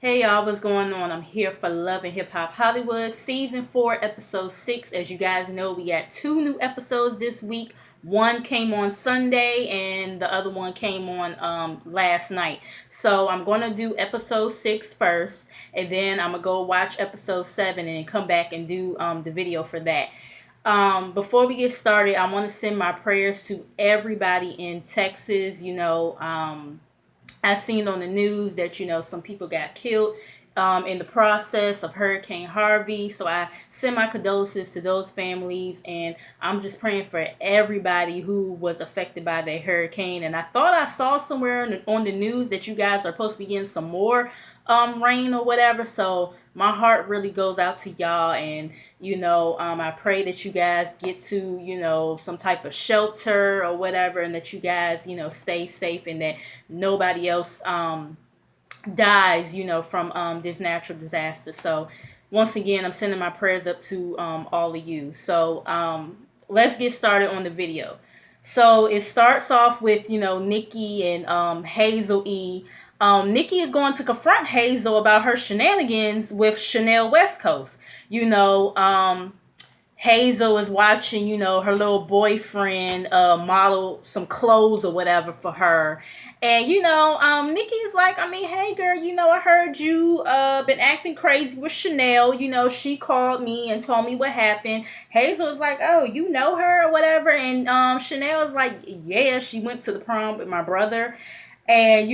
Hey y'all, what's going on? I'm here for Love and Hip Hop Hollywood Season 4, Episode 6. As you guys know, we got 2 new episodes this week. One came on Sunday and the other one came on last night. So I'm going to do Episode 6 first, and then I'm going to go watch Episode 7 and come back and do the video for that. Before we get started, I want to send my prayers to everybody in Texas. I seen on the news that some people got killed in the process of Hurricane Harvey. So I send my condolences to those families, and I'm just praying for everybody who was affected by that hurricane. And I thought I saw somewhere on the news that you guys are supposed to be getting some more rain or whatever. So my heart really goes out to y'all, and I pray that you guys get to some type of shelter or whatever, and that you guys stay safe, and that nobody else dies, from this natural disaster. So once again, I'm sending my prayers up to all of you. So let's get started on the video. So it starts off with, Nikki and Hazel E. Nikki is going to confront Hazel about her shenanigans with Chanel West Coast. Hazel is watching, her little boyfriend model some clothes or whatever for her. And, Nikki's like, hey, girl, I heard you been acting crazy with Chanel. She called me and told me what happened. Hazel is like, oh, you know her or whatever. And Chanel is like, yeah, she went to the prom with my brother. And,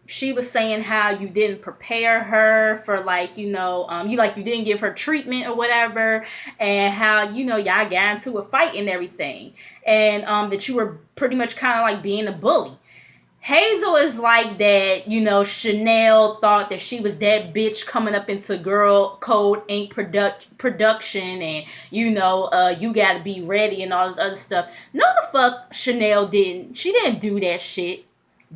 she was saying how you didn't prepare her for you didn't give her treatment or whatever, and how y'all got into a fight and everything, and that you were pretty much kind of like being a bully. Hazel is like that, Chanel thought that she was that bitch coming up into Girl Code Inc. production, and you gotta be ready and all this other stuff. No, the fuck Chanel didn't. She didn't do that shit.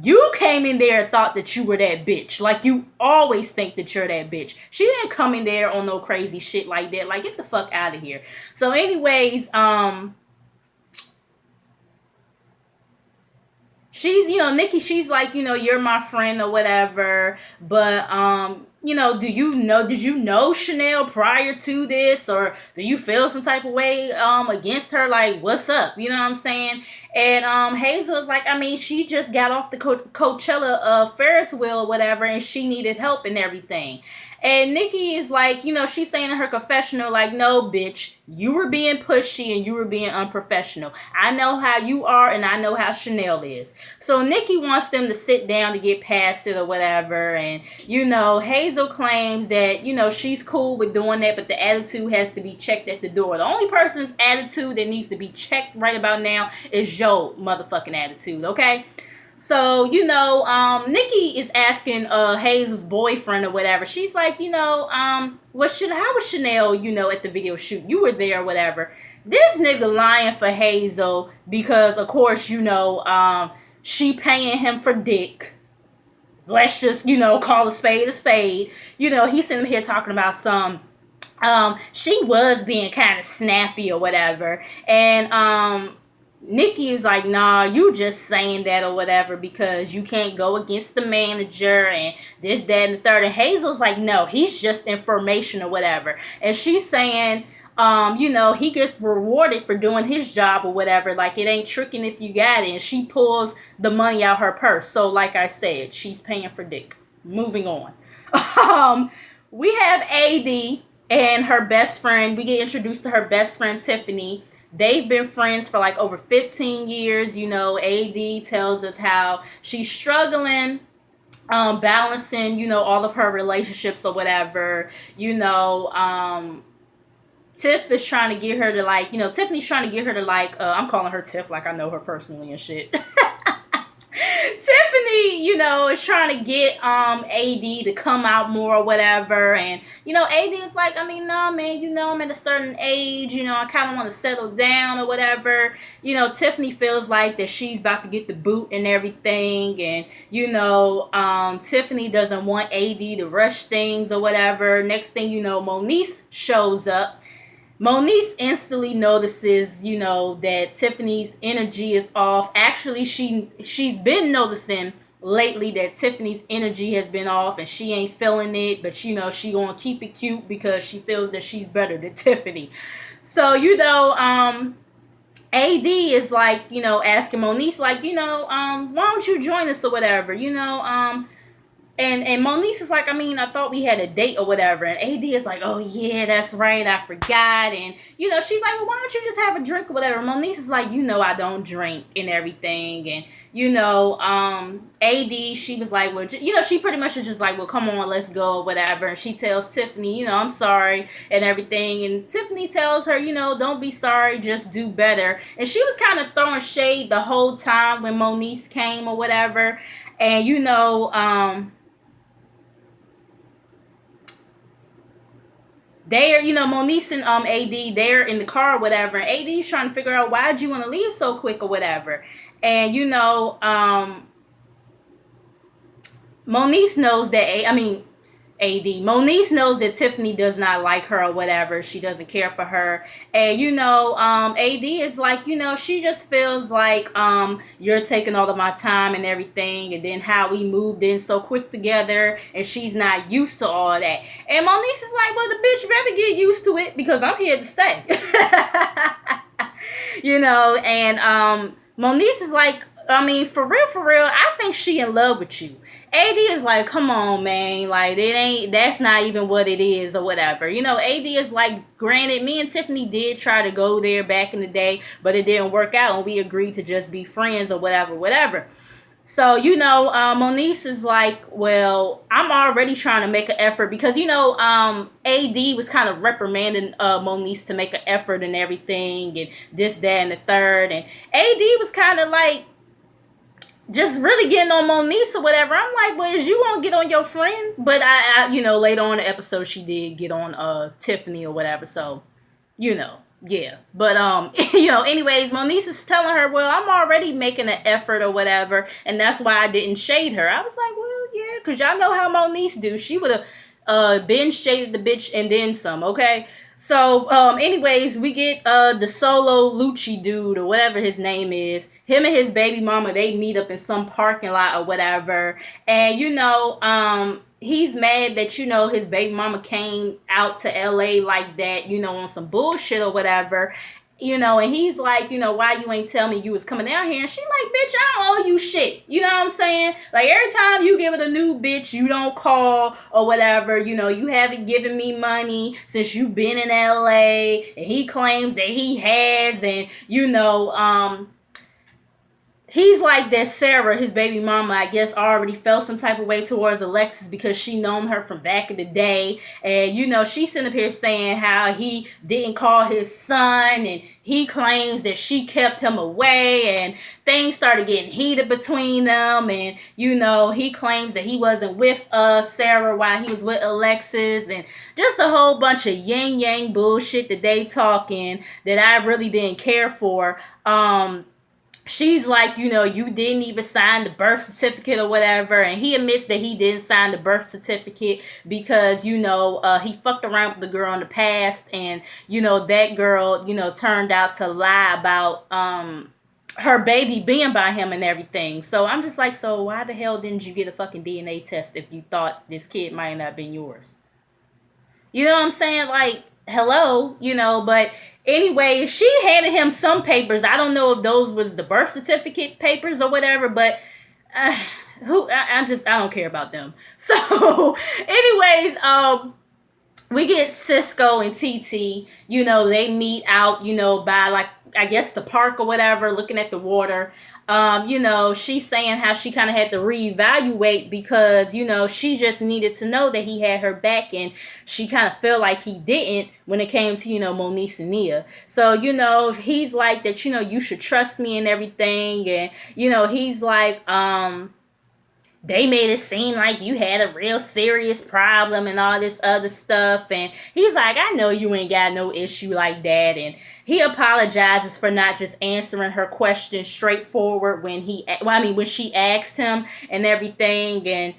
You came in there and thought that you were that bitch. Like, you always think that you're that bitch. She didn't come in there on no crazy shit like that. Like, get the fuck out of here. So anyways, she's, Nikki, she's like, you're my friend or whatever. But, did you know Chanel prior to this? Or do you feel some type of way against her? Like, what's up? You know what I'm saying? And Hazel is like, she just got off the Coachella Ferris wheel or whatever, and she needed help and everything. And Nikki is like, she's saying in her confessional, like, no, bitch, you were being pushy and you were being unprofessional. I know how you are, and I know how Chanel is. So Nikki wants them to sit down to get past it or whatever. And, Hazel claims that, she's cool with doing that, but the attitude has to be checked at the door. The only person's attitude that needs to be checked right about now is your motherfucking attitude, okay? So, Nikki is asking Hazel's boyfriend or whatever. She's like, how was Chanel, at the video shoot? You were there or whatever. This nigga lying for Hazel because, of course, she paying him for dick. Let's just, call a spade a spade. He's sitting here talking about she was being kind of snappy or whatever. And, Nikki is like, nah, you just saying that or whatever because you can't go against the manager and this, that, and the third. And Hazel's like, no, he's just information or whatever. And she's saying, he gets rewarded for doing his job or whatever. Like, it ain't tricking if you got it. And she pulls the money out her purse. So, like I said, she's paying for dick. Moving on. We have AD and her best friend. We get introduced to her best friend, Tiffany. They've been friends for like over 15 years. AD tells us how she's struggling, balancing, all of her relationships or whatever. Tiff is trying to get her to Tiffany's trying to get her to I'm calling her Tiff like I know her personally and shit. Tiffany, is trying to get AD to come out more or whatever. And, AD is like, no, man, I'm at a certain age, I kind of want to settle down or whatever. Tiffany feels like that she's about to get the boot and everything. And, Tiffany doesn't want AD to rush things or whatever. Next thing you know, Moniece shows up. Moniece instantly notices, that Tiffany's energy is off. Actually, she's been noticing lately that Tiffany's energy has been off and she ain't feeling it, but she gonna keep it cute because she feels that she's better than Tiffany. So AD is like, asking Moniece, like, why don't you join us or whatever, and Moniece is like, I mean, I thought we had a date or whatever. And AD is like, oh yeah, that's right, I forgot. And she's like, well, why don't you just have a drink or whatever? Moniece is like, I don't drink and everything. And AD, she was like, well, she pretty much is just like, well, come on, let's go or whatever. And she tells Tiffany, I'm sorry and everything. And Tiffany tells her, don't be sorry, just do better. And she was kind of throwing shade the whole time when Moniece came or whatever. And they're, Moniece and AD, they're in the car or whatever. And AD's trying to figure out, why'd you want to leave so quick or whatever. And Moniece knows that AD. Moniece knows that Tiffany does not like her or whatever. She doesn't care for her. And, AD is like, she just feels like you're taking all of my time and everything. And then how we moved in so quick together. And she's not used to all that. And Moniece is like, well, the bitch better get used to it because I'm here to stay. And Moniece is like, I mean, for real, I think she in love with you. AD is like, come on, man. Like, that's not even what it is or whatever. AD is like, granted, me and Tiffany did try to go there back in the day, but it didn't work out and we agreed to just be friends or whatever. So, Moniece is like, well, I'm already trying to make an effort because, AD was kind of reprimanding Moniece to make an effort and everything and this, that, and the third. And AD was kind of like, just really getting on Moniece or whatever. I'm like, well, is you gonna get on your friend? But I later on in the episode, she did get on Tiffany or whatever. So, yeah. But anyways, Moniece is telling her, well, I'm already making an effort or whatever, and that's why I didn't shade her. I was like, well, yeah, because y'all know how Moniece do. She would have been shaded the bitch and then some, okay? So, anyways, we get the Solo Lucci dude or whatever his name is. Him and his baby mama, they meet up in some parking lot or whatever. And, he's mad that, his baby mama came out to LA like that, on some bullshit or whatever. And he's like, why you ain't tell me you was coming down here? And she like, bitch, I don't owe you shit. You know what I'm saying? Like, every time you give it a new bitch, you don't call or whatever. You haven't given me money since you've been in LA. And he claims that he has. And, he's like that Sarah, his baby mama, I guess, already felt some type of way towards Alexis because she known her from back in the day. And, she's sitting up here saying how he didn't call his son and he claims that she kept him away and things started getting heated between them. And, he claims that he wasn't with Sarah while he was with Alexis and just a whole bunch of yin-yang bullshit that they talking that I really didn't care for. She's like, you didn't even sign the birth certificate or whatever. And he admits that he didn't sign the birth certificate because, he fucked around with the girl in the past. And, that girl, turned out to lie about her baby being by him and everything. So I'm just like, so why the hell didn't you get a fucking DNA test if you thought this kid might not have been yours? You know what I'm saying? Like, hello, but anyway, she handed him some papers. I don't know if those was the birth certificate papers or whatever, but I don't care about them. So anyways, we get Cisco and TT, they meet out, by like, I guess the park or whatever, looking at the water. She's saying how she kind of had to reevaluate because, she just needed to know that he had her back and she kind of felt like he didn't when it came to, Moniece and Nia. So, he's like that, you should trust me and everything. And, he's like, they made it seem like you had a real serious problem and all this other stuff. And he's like, I know you ain't got no issue like that. And he apologizes for not just answering her question straightforward when when she asked him and everything. And,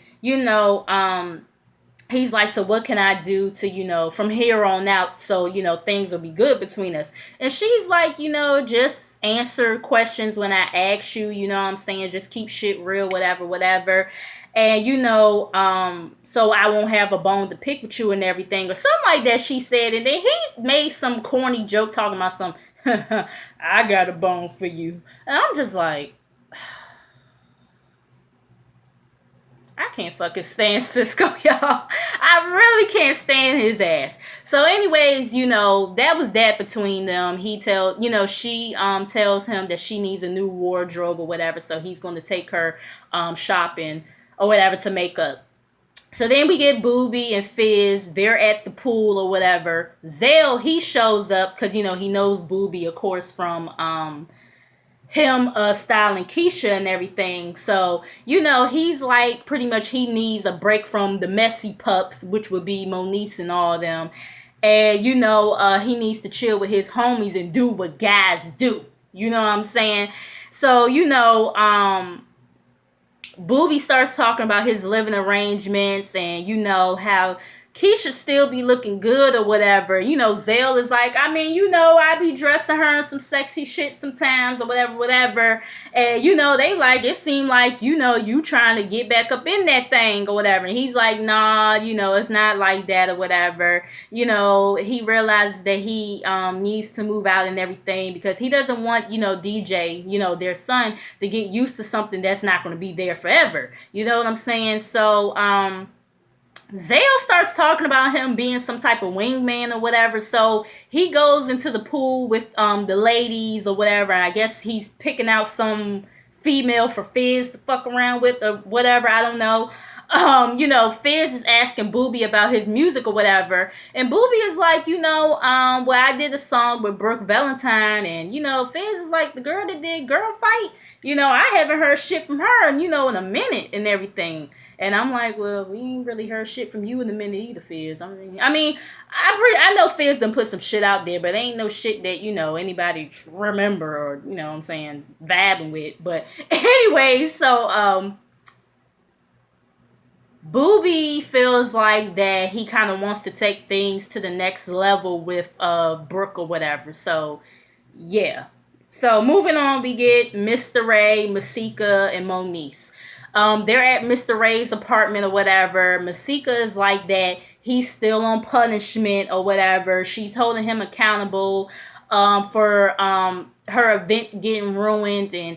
he's like, so what can I do to, from here on out, so, things will be good between us? And she's like, just answer questions when I ask you, you know what I'm saying? Just keep shit real, whatever, whatever. And, so I won't have a bone to pick with you and everything, or something like that, she said. And then he made some corny joke talking about some, I got a bone for you. And I'm just like, I can't fucking stand Cisco, y'all. I really can't stand his ass. So, anyways, that was that between them. She tells him that she needs a new wardrobe or whatever, so he's going to take her shopping or whatever to make up. So then we get Booby and Fizz. They're at the pool or whatever. Zale, he shows up because, he knows Booby, of course, from him styling Keisha and everything. So, he's like, pretty much he needs a break from the messy pups, which would be Moniece and all them. And, he needs to chill with his homies and do what guys do. You know what I'm saying? So, Booby starts talking about his living arrangements and, how Keisha still be looking good or whatever. Zale is like, I be dressing her in some sexy shit sometimes or whatever. And, they like, it seemed like, you trying to get back up in that thing or whatever. And he's like, nah, it's not like that or whatever. He realizes that he needs to move out and everything because he doesn't want, DJ, their son, to get used to something that's not going to be there forever. You know what I'm saying? So, Zale starts talking about him being some type of wingman or whatever. So he goes into the pool with the ladies or whatever. And I guess he's picking out some female for Fizz to fuck around with or whatever. I don't know. Fizz is asking Booby about his music or whatever. And Booby is like, well, I did a song with Brooke Valentine. And, Fizz is like, the girl that did Girl Fight. I haven't heard shit from her in a minute and everything. And I'm like, well, we ain't really heard shit from you in a minute either, Fizz. I know Fizz done put some shit out there, but ain't no shit that, anybody remember or, what I'm saying, vibing with. But anyway, so, Booby feels like that he kind of wants to take things to the next level with Brooke or whatever. So, yeah. So, moving on, we get Mr. Ray, Masika, and Moniece. They're at Mr. Ray's apartment or whatever. Masika is like that he's still on punishment or whatever. She's holding him accountable for her event getting ruined, and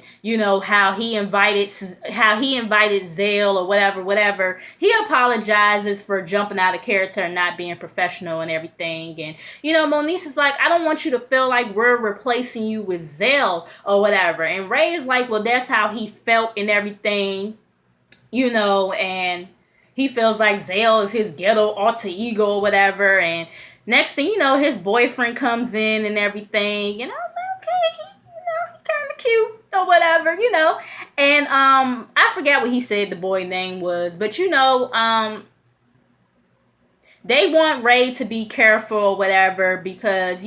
how he invited Zale or whatever. He apologizes for jumping out of character and not being professional and everything. And Moniece is like, I don't want you to feel like we're replacing you with Zale or whatever. And Ray is like, well, that's how he felt and everything. And he feels like Zale is his ghetto alter ego or whatever. And next thing you know, his boyfriend comes in and everything. And I was like, okay, he kind of cute or whatever, And I forgot what he said the boy name was. But, they want Ray to be careful or whatever because,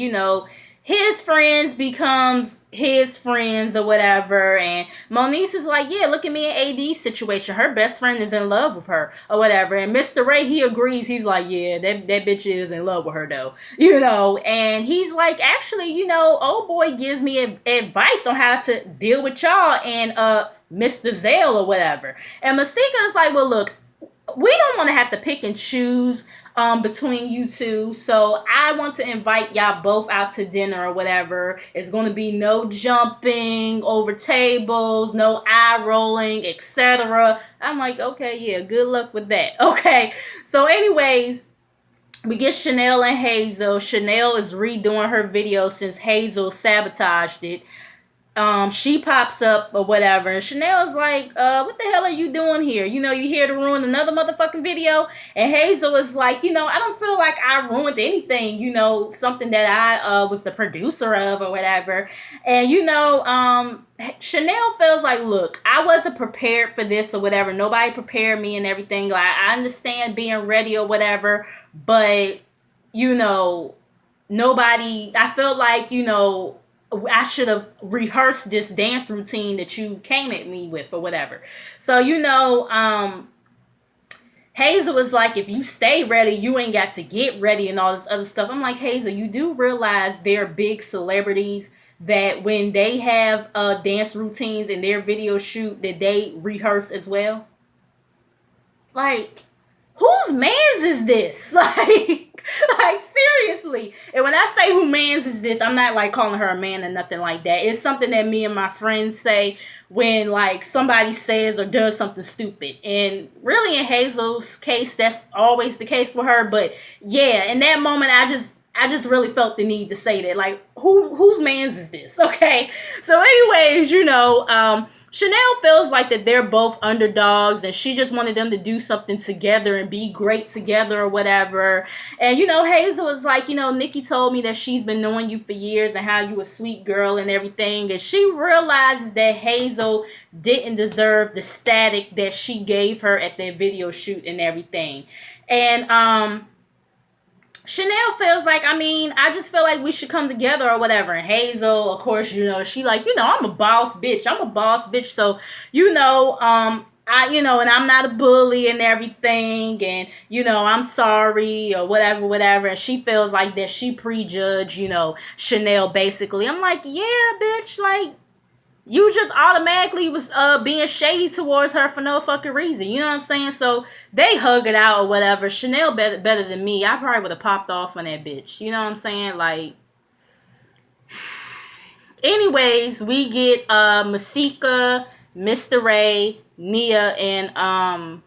his friends becomes his friends or whatever. And Moniece is like, yeah, look at me in AD's situation. Her best friend is in love with her or whatever. And Mr. Ray, he agrees. He's like, yeah, that bitch is in love with her though. And he's like, actually, old boy gives me advice on how to deal with y'all and Mr. Zale or whatever. And Masika is like, well, look, we don't want to have to pick and choose between you two. So I want to invite y'all both out to dinner or whatever. It's going to be no jumping over tables, no eye rolling, etc. I'm like, okay, yeah, good luck with that. Okay. So anyways, we get Chanel and Hazel. Chanel is redoing her video since Hazel sabotaged it. She pops up or whatever, and Chanel's like, what the hell are you doing here? You here to ruin another motherfucking video? And Hazel is like, I don't feel like I ruined anything, something that I was the producer of or whatever. And, Chanel feels like, look, I wasn't prepared for this or whatever. Nobody prepared me and everything. Like, I understand being ready or whatever, but, nobody, I felt like, I should have rehearsed this dance routine that you came at me with or whatever. So, Hazel was like, if you stay ready, you ain't got to get ready and all this other stuff. I'm like, Hazel, you do realize they're big celebrities, that when they have dance routines in their video shoot, that they rehearse as well? Like, whose man's is this? Like seriously. And when I say who man's is this, I'm not like calling her a man or nothing like that. It's something that me and my friends say when like somebody says or does something stupid. And really in Hazel's case, that's always the case with her. But yeah, in that moment, I just really felt the need to say that. Like, whose man's is this? Okay. So anyways, Chanel feels like that they're both underdogs, and she just wanted them to do something together and be great together or whatever. And Hazel was like, Nikki told me that she's been knowing you for years and how you a sweet girl and everything. And she realizes that Hazel didn't deserve the static that she gave her at their video shoot and everything. And Chanel feels like, I just feel like we should come together or whatever. And Hazel, of course, she like, I'm a boss bitch. I'm a boss bitch. So, and I'm not a bully and everything. And, I'm sorry or whatever. And she feels like that she prejudged, Chanel basically. I'm like, yeah, bitch, like, you just automatically was being shady towards her for no fucking reason. You know what I'm saying? So they hug it out or whatever. Chanel better than me. I probably would have popped off on that bitch. You know what I'm saying? Like, anyways, we get Masika, Mr. Ray, Nia, and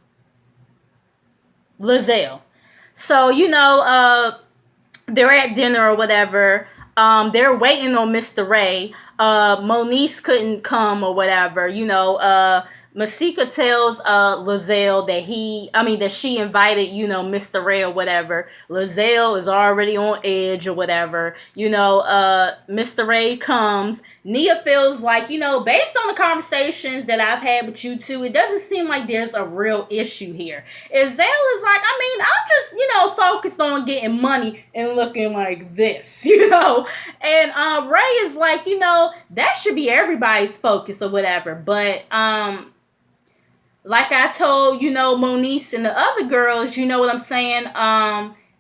Lizelle. So, they're at dinner or whatever. They're waiting on Mr. Ray. Moniece couldn't come or whatever. Masika tells Lizelle that she invited, Mr. Ray or whatever. Lizelle is already on edge or whatever. Mr. Ray comes. Nia feels like, based on the conversations that I've had with you two, it doesn't seem like there's a real issue here. And Zell is like, I'm just, focused on getting money and looking like this, And Ray is like, that should be everybody's focus or whatever. But like I told, Moniece and the other girls, you know what I'm saying?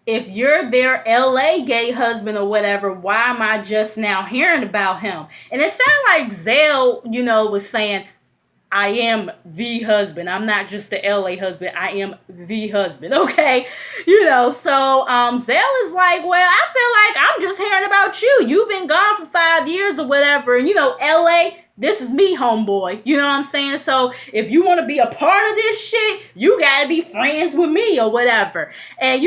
If you're their LA gay husband or whatever, why am I just now hearing about him? And it sounded like Zell, was saying, I am the husband. I'm not just the LA husband. I am the husband. Okay. So Zell is like, well, I feel like I'm just hearing about you. You've been gone for 5 years or whatever. And LA, this is me, homeboy. You know what I'm saying? So if you want to be a part of this shit, you got to be friends with me or whatever. And,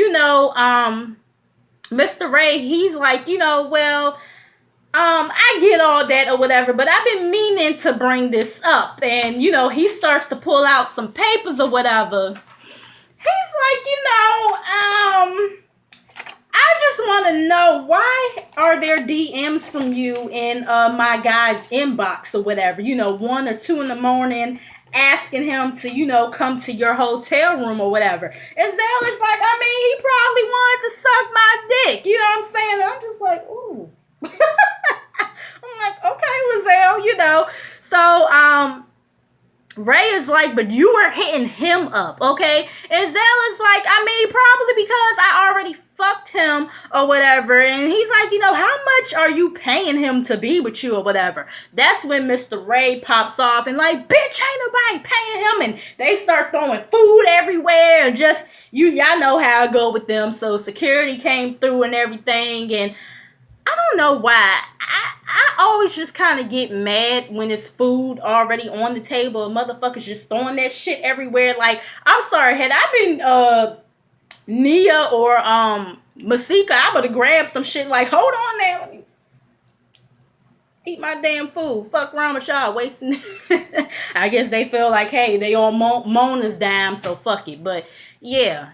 Mr. Ray, he's like, well, I get all that or whatever, but I've been meaning to bring this up. And, he starts to pull out some papers or whatever. He's like, I just want to know, why are there DMs from you in my guy's inbox or whatever, 1 or 2 in the morning, asking him to, come to your hotel room or whatever. And Zell is like, he probably wanted to suck my dick. You know what I'm saying? And I'm just like, ooh. I'm like, okay, Lizelle, So, Ray is like, but you were hitting him up, okay? And Zell is like, probably because I already fucked him or whatever. And he's like, how much are you paying him to be with you or whatever? That's when Mr. Ray pops off and like, bitch, ain't nobody paying him. And they start throwing food everywhere. And just, y'all know how I go with them. So security came through and everything. And I don't know why. I always just kind of get mad when it's food already on the table and motherfuckers just throwing that shit everywhere. Like, I'm sorry, had I been Nia or Masika, I would have grabbed some shit like, hold on now, let me eat my damn food. Fuck around with y'all wasting. I guess they feel like, hey, they on Mona's dime, so fuck it. But yeah,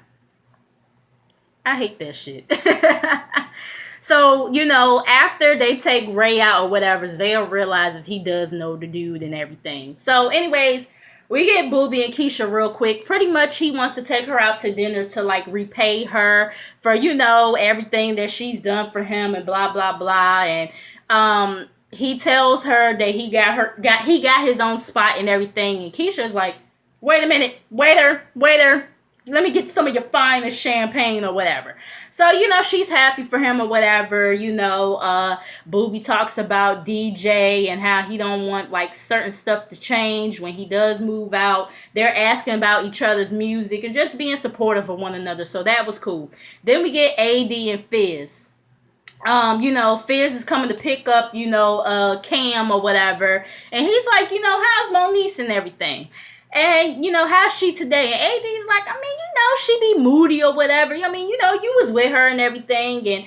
I hate that shit. So, after they take Ray out or whatever, Zell realizes he does know the dude and everything. So, anyways, we get Booby and Keisha real quick. Pretty much he wants to take her out to dinner to, like, repay her for, everything that she's done for him and blah, blah, blah. And he tells her that he got his own spot and everything. And Keisha's like, wait a minute, waiter. Let me get some of your finest champagne or whatever. So, she's happy for him or whatever. Booby talks about DJ and how he don't want like certain stuff to change when he does move out. They're asking about each other's music and just being supportive of one another. So that was cool. Then we get AD and Fizz. Fizz is coming to pick up, Cam or whatever. And he's like, how's Moniece and everything? And, how's she today? And AD's like, she be moody or whatever. You was with her and everything. And,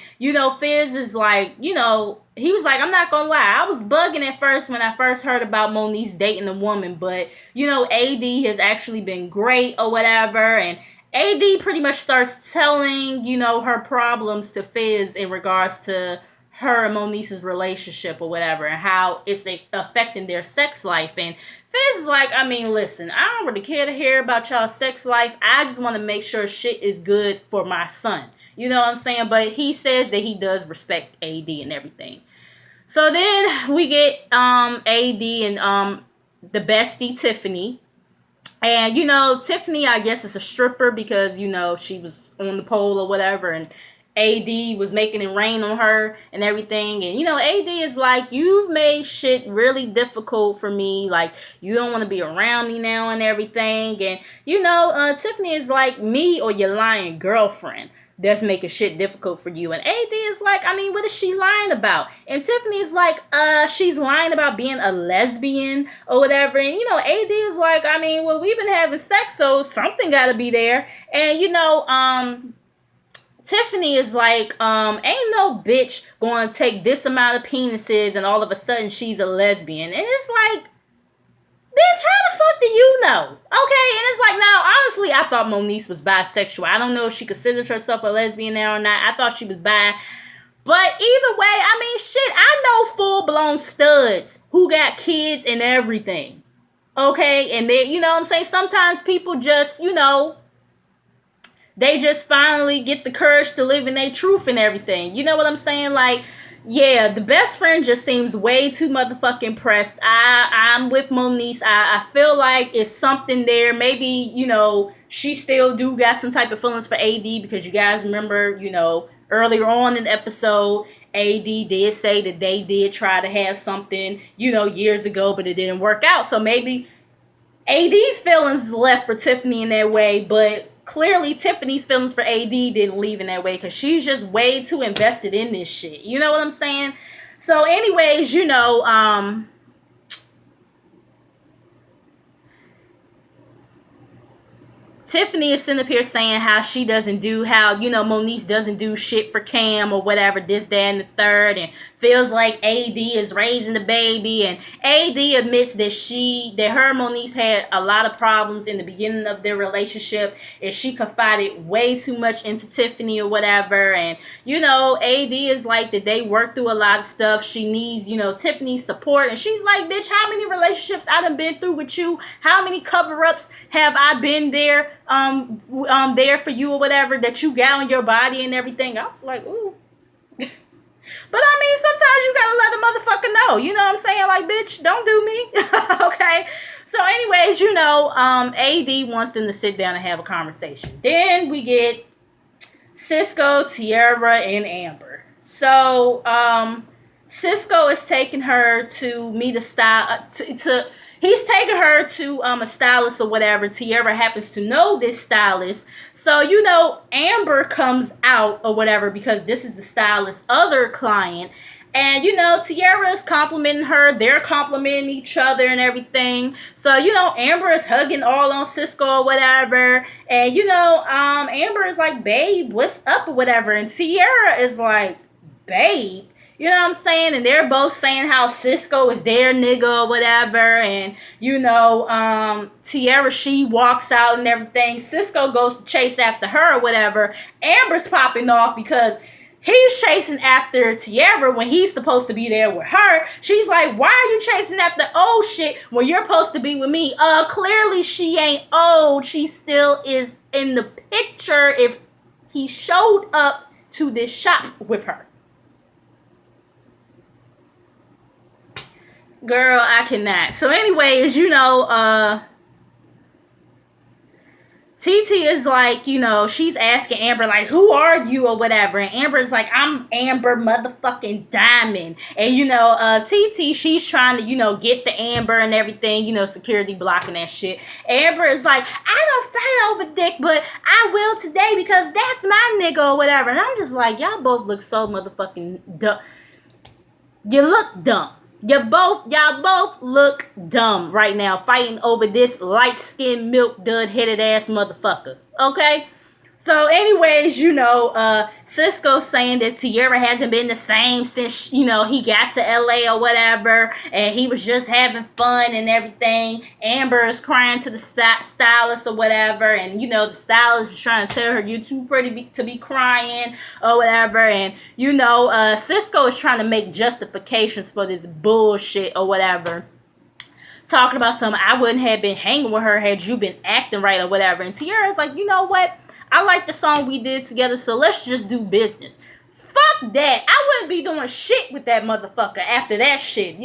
Fizz is like, he was like, I'm not going to lie. I was bugging at first when I first heard about Moniece dating a woman. But, AD has actually been great or whatever. And AD pretty much starts telling, her problems to Fizz in regards to her and Moniece's relationship or whatever and how it's affecting their sex life. And Fizz is like, listen, I don't really care to hear about y'all's sex life. I just want to make sure shit is good for my son. You know what I'm saying? But he says that he does respect AD and everything. So then we get AD and the bestie, Tiffany. And, Tiffany, I guess, is a stripper because, she was on the pole or whatever. And AD was making it rain on her and everything. And, AD is like, you've made shit really difficult for me. Like, you don't want to be around me now and everything. And, Tiffany is like, me or your lying girlfriend that's making shit difficult for you. And AD is like, what is she lying about? And Tiffany is like, she's lying about being a lesbian or whatever. And, AD is like, well, we've been having sex, so something gotta be there. And, Tiffany is like, ain't no bitch going to take this amount of penises and all of a sudden she's a lesbian. And it's like, bitch, how the fuck do you know? Okay, and it's like, now, honestly, I thought Moniece was bisexual. I don't know if she considers herself a lesbian now or not. I thought she was bi. But either way, shit, I know full-blown studs who got kids and everything. Okay, and they, you know what I'm saying? Sometimes people just, they just finally get the courage to live in their truth and everything. You know what I'm saying? Like, yeah, the best friend just seems way too motherfucking pressed. I'm with Moniece. I feel like it's something there. Maybe, she still do got some type of feelings for AD because you guys remember, earlier on in the episode, AD did say that they did try to have something, years ago, but it didn't work out. So maybe AD's feelings left for Tiffany in that way, but clearly Tiffany's feelings for AD didn't leave in that way because she's just way too invested in this shit. You know what I'm saying? So anyways, Tiffany is sitting up here saying how she doesn't do, Moniece doesn't do shit for Cam or whatever, this, that, and the third, and feels like AD is raising the baby, and AD admits that her and Moniece had a lot of problems in the beginning of their relationship, and she confided way too much into Tiffany or whatever, and, AD is like that they work through a lot of stuff. She needs, Tiffany's support, and she's like, bitch, how many relationships I done been through with you? How many cover-ups have I been there for you or whatever that you got on your body and everything? I was like, ooh. But sometimes you gotta let the motherfucker know. You know what I'm saying? Like, bitch, don't do me. Okay. So anyways, AD wants them to sit down and have a conversation. Then we get Cisco, Tierra, and Amber. So Cisco is taking her to meet a style he's taking her to a stylist or whatever. Tierra happens to know this stylist. So, Amber comes out or whatever because this is the stylist's other client. And, Tierra is complimenting her. They're complimenting each other and everything. So, Amber is hugging all on Cisco or whatever. And, Amber is like, babe, what's up or whatever. And Tierra is like, babe. You know what I'm saying? And they're both saying how Cisco is their nigga or whatever. And, Tierra, she walks out and everything. Cisco goes to chase after her or whatever. Amber's popping off because he's chasing after Tierra when he's supposed to be there with her. She's like, why are you chasing after old shit when you're supposed to be with me? Clearly she ain't old. She still is in the picture if he showed up to this shop with her. Girl, I cannot. So anyways, TT is like, she's asking Amber, like, who are you or whatever. And Amber's like, I'm Amber motherfucking Diamond. And, TT, she's trying to, get the Amber and everything, security blocking that shit. Amber is like, I don't fight over dick, but I will today because that's my nigga or whatever. And I'm just like, y'all both look so motherfucking dumb. You look dumb. Y'all both look dumb right now fighting over this light-skinned, milk-dud-headed ass motherfucker. Okay? So, anyways, Cisco saying that Tierra hasn't been the same since, he got to LA or whatever, and he was just having fun and everything. Amber is crying to the stylist or whatever, and, the stylist is trying to tell her, you're too pretty to be crying or whatever, and, Cisco is trying to make justifications for this bullshit or whatever. Talking about something, I wouldn't have been hanging with her had you been acting right or whatever. And Tierra's like, you know what? I like the song we did together, so let's just do business. Fuck that. I wouldn't be doing shit with that motherfucker after that shit.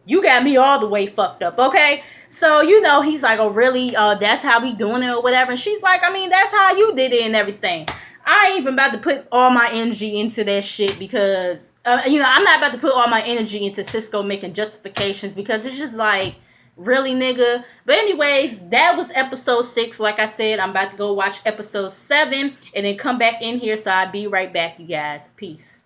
You got me all the way fucked up, okay? So, he's like, oh, really? That's how we doing it or whatever. And she's like, I mean, that's how you did it and everything. I ain't even about to put all my energy into that shit because, I'm not about to put all my energy into Cisco making justifications because it's just like, really, nigga? But anyways, that was episode 6. Like I said, I'm about to go watch episode 7 and then come back in here. So I'll be right back, you guys. Peace.